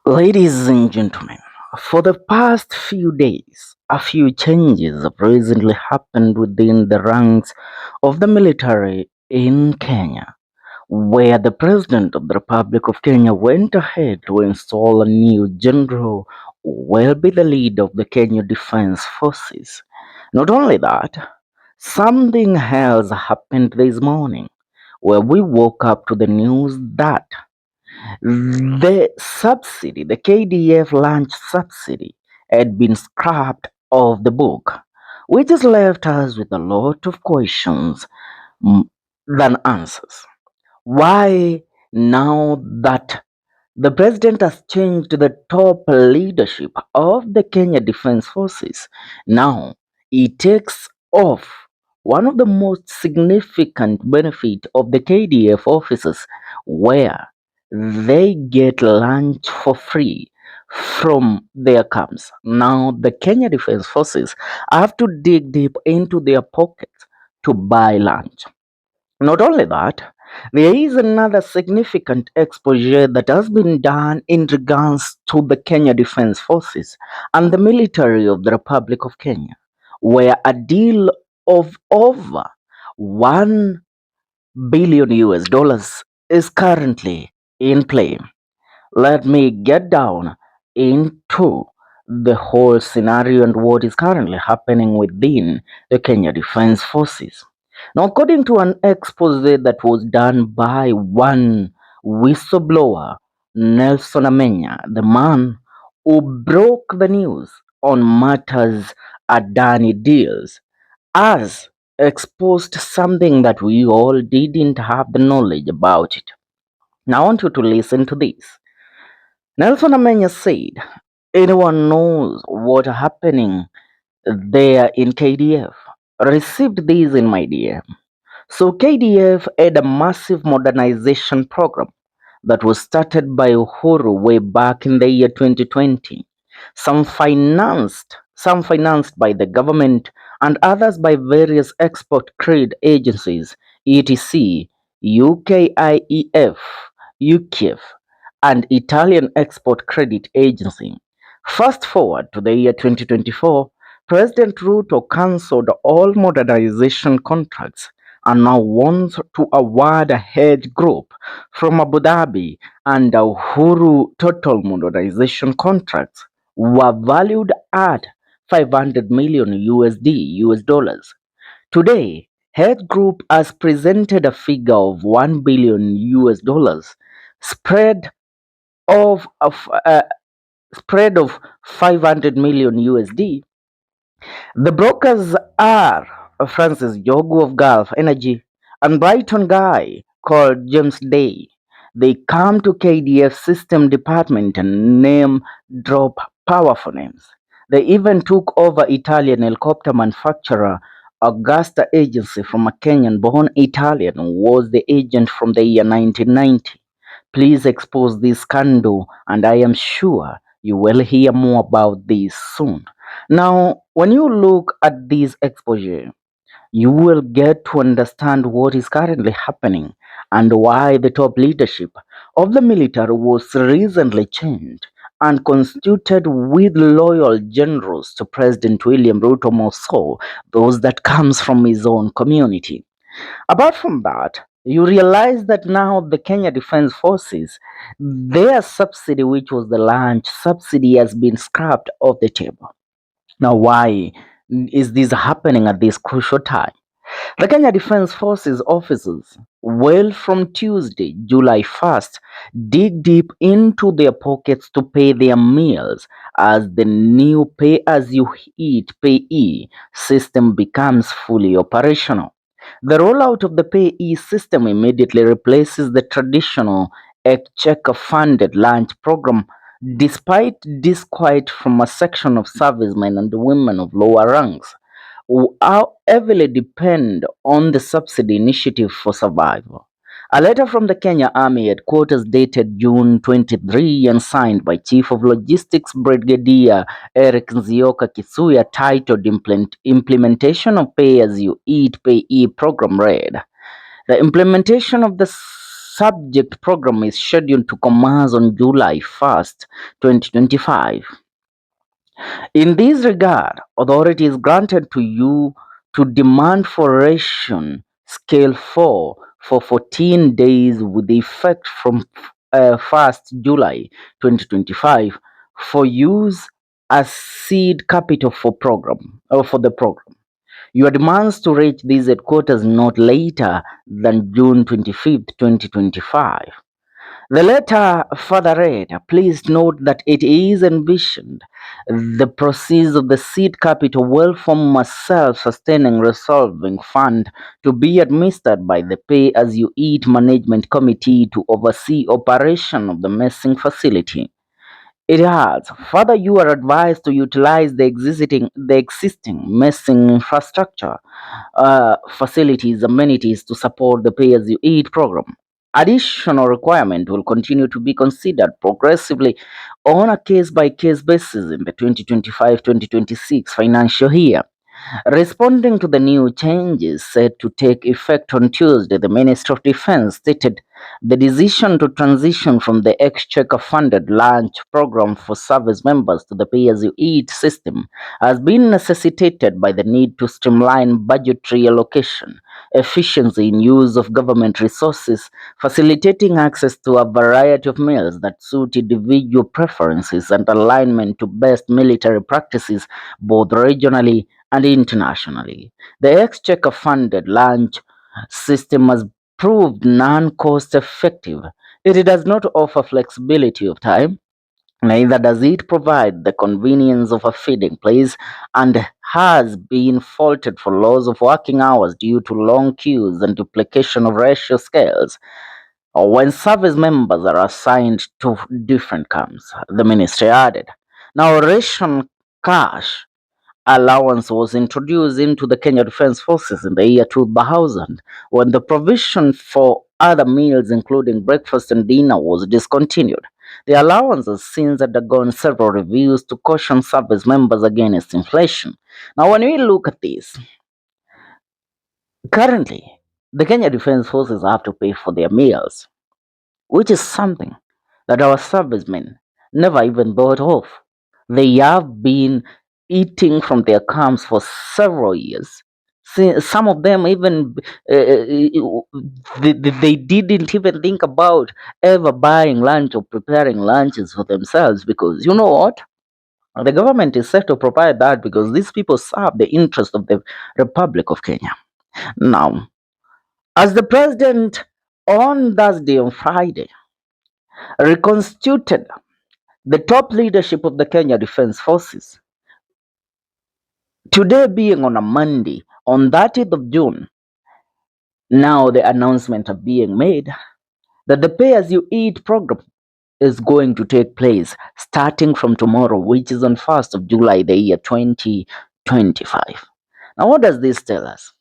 Ladies and gentlemen, for the past few days, a few changes have recently happened within the ranks of the military in Kenya, where the President of the Republic of Kenya went ahead to install a new general who will be the leader of the Kenya Defense Forces. Not only that, something else happened this morning, where we woke up to the news that the KDF launch subsidy, had been scrapped off the book, which has left us with a lot of questions mm, than answers. Why, now that the president has changed the top leadership of the Kenya Defense Forces, now he takes off one of the most significant benefit of the KDF officers, where they get lunch for free from their camps. Now the Kenya Defense Forces have to dig deep into their pockets to buy lunch. Not only that, there is another significant exposure that has been done in regards to the Kenya Defense Forces and the military of the Republic of Kenya, where a deal of over 1 billion US dollars is currently in play. Let me get down into the whole scenario and what is currently happening within the Kenya Defense Forces. Now, according to an expose that was done by one whistleblower, Nelson Amenya, the man who broke the news on matters Adani deals, has exposed something that we all didn't have the knowledge about it. Now, I want you to listen to this. Nelson Amenya said, anyone knows what happening there in KDF. Received these in my DM. So KDF had a massive modernization program that was started by Uhuru way back in the year 2020. Some financed by the government and others by various export credit agencies, etc., UKIEF, UKIF, and Italian Export Credit Agency. Fast forward to the year 2024, President Ruto cancelled all modernization contracts and now wants to award a hedge group from Abu Dhabi and Uhuru total modernization contracts were valued at 500 million US dollars. Today, Hedge Group has presented a figure of 1 billion US dollars spread of of uh, spread of 500 million USD. The brokers are Francis Jogu of Gulf Energy and Brighton guy called James Day. They come to KDF system department and name drop powerful names. They even took over Italian helicopter manufacturer Augusta Agency from a Kenyan born Italian who was the agent from the year 1990. Please expose this scandal, and I am sure you will hear more about this soon. Now, when you look at this exposure, you will get to understand what is currently happening and why the top leadership of the military was recently changed and constituted with loyal generals to President William Ruto, more so those that comes from his own community. Apart from that, you realize that now the Kenya Defense Forces, their subsidy, which was the lunch subsidy, has been scrapped off the table. Now, why is this happening at this crucial time? The Kenya Defense Forces officers will from Tuesday, July 1st, dig deep into their pockets to pay their meals as the new pay as you eat payee system becomes fully operational. The rollout of the payee system immediately replaces the traditional exchequer funded lunch program, despite disquiet from a section of servicemen and women of lower ranks who are heavily depend on the subsidy initiative for survival. A letter from the Kenya Army headquarters dated June 23 and signed by Chief of Logistics Brigadier Eric Nzioka Kisuya titled Implementation of Pay as You Eat Pay E program read. The implementation of the subject program is scheduled to commence on July 1st, 2025. In this regard, authority is granted to you to demand for ration scale 4 for 14 days with effect from 1st July 2025 for use as seed capital for program or for the program. Your demands to reach these headquarters not later than June 25th, 2025. The letter further read, please note that it is envisioned the proceeds of the seed capital will form a self-sustaining resolving fund to be administered by the Pay-as-you-eat Management Committee to oversee operation of the messing facility. It adds, further you are advised to utilize the existing messing infrastructure, facilities, amenities to support the pay-as-you-eat program. Additional requirement will continue to be considered progressively on a case-by-case basis in the 2025-2026 financial year. Responding to the new changes set to take effect on Tuesday, the Minister of Defense stated the decision to transition from the Exchequer funded lunch program for service members to the pay as you eat system has been necessitated by the need to streamline budgetary allocation, efficiency in use of government resources, facilitating access to a variety of meals that suit individual preferences and alignment to best military practices both regionally and internationally. The Exchequer funded lunch system has proved non cost effective. It does not offer flexibility of time, neither does it provide the convenience of a feeding place, and has been faulted for loss of working hours due to long queues and duplication of ratio scales. Or when service members are assigned to different camps, the ministry added. Now, ration cash allowance was introduced into the Kenya Defence Forces in the year 2000 when the provision for other meals, including breakfast and dinner, was discontinued. The allowance has since undergone several reviews to caution service members against inflation. Now, when we look at this, currently, the Kenya Defence Forces have to pay for their meals, which is something that our servicemen never even thought of. They have been eating from their camps for several years. Some of them even they didn't even think about ever buying lunch or preparing lunches for themselves because you know what? The government is set to provide that because these people serve the interest of the Republic of Kenya. Now, as the president on Thursday and Friday reconstituted the top leadership of the Kenya Defence Forces, today being on a Monday, on 30th of June, now the announcement are being made that the Pay As You Eat program is going to take place starting from tomorrow, which is on 1st of July, the year 2025. Now, what does this tell us?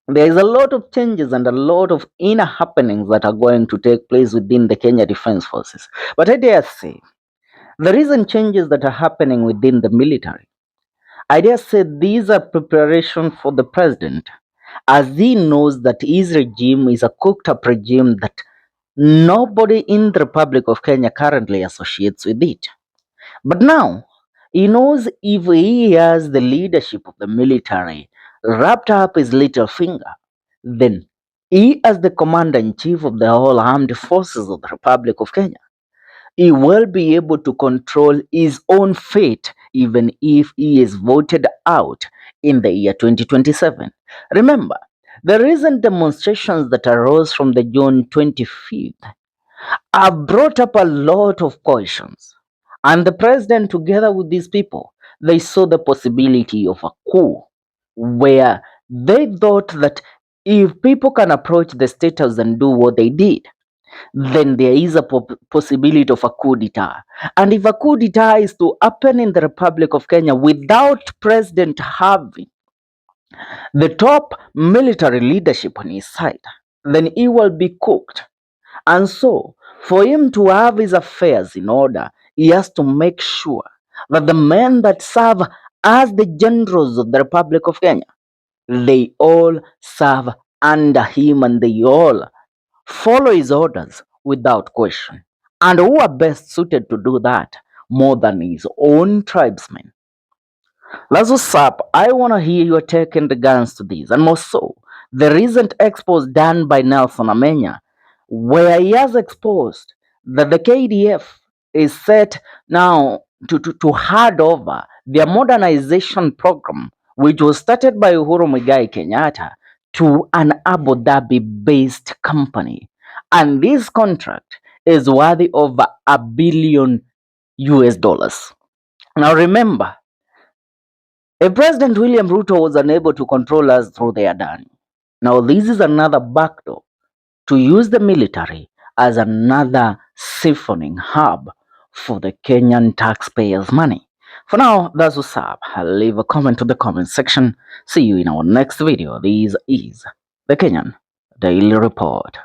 There is a lot of changes and a lot of inner happenings that are going to take place within the Kenya Defence Forces. But I dare say, the recent changes that are happening within the military, I dare say these are preparation for the president, as he knows that his regime is a cooked up regime that nobody in the Republic of Kenya currently associates with it. But now, he knows if he has the leadership of the military wrapped up his little finger, then he, as the commander in chief of the whole armed forces of the Republic of Kenya, he will be able to control his own fate even if he is voted out in the year 2027. Remember, the recent demonstrations that arose from the June 25th have brought up a lot of questions. And the president, together with these people, they saw the possibility of a coup where they thought that if people can approach the State House and do what they did, then there is a possibility of a coup d'etat. And if a coup d'etat is to happen in the Republic of Kenya without president having the top military leadership on his side, then he will be cooked. And so, for him to have his affairs in order, he has to make sure that the men that serve as the generals of the Republic of Kenya, they all serve under him and they all follow his orders without question. And who are best suited to do that more than his own tribesmen? That's what's up. I want to hear your take in regards to this, and more so, the recent expose done by Nelson Amenya, where he has exposed that the KDF is set now to hand over their modernization program, which was started by Uhuru Muigai Kenyatta, to an Abu Dhabi based company. And this contract is worthy of $1 billion US. Now remember, if President William Ruto was unable to control us through the Adani, now this is another backdoor to use the military as another siphoning hub for the Kenyan taxpayers' money. For now, that's what's up. I'll leave a comment to the comment section. See you in our next video. This is the Kenyan Daily Report.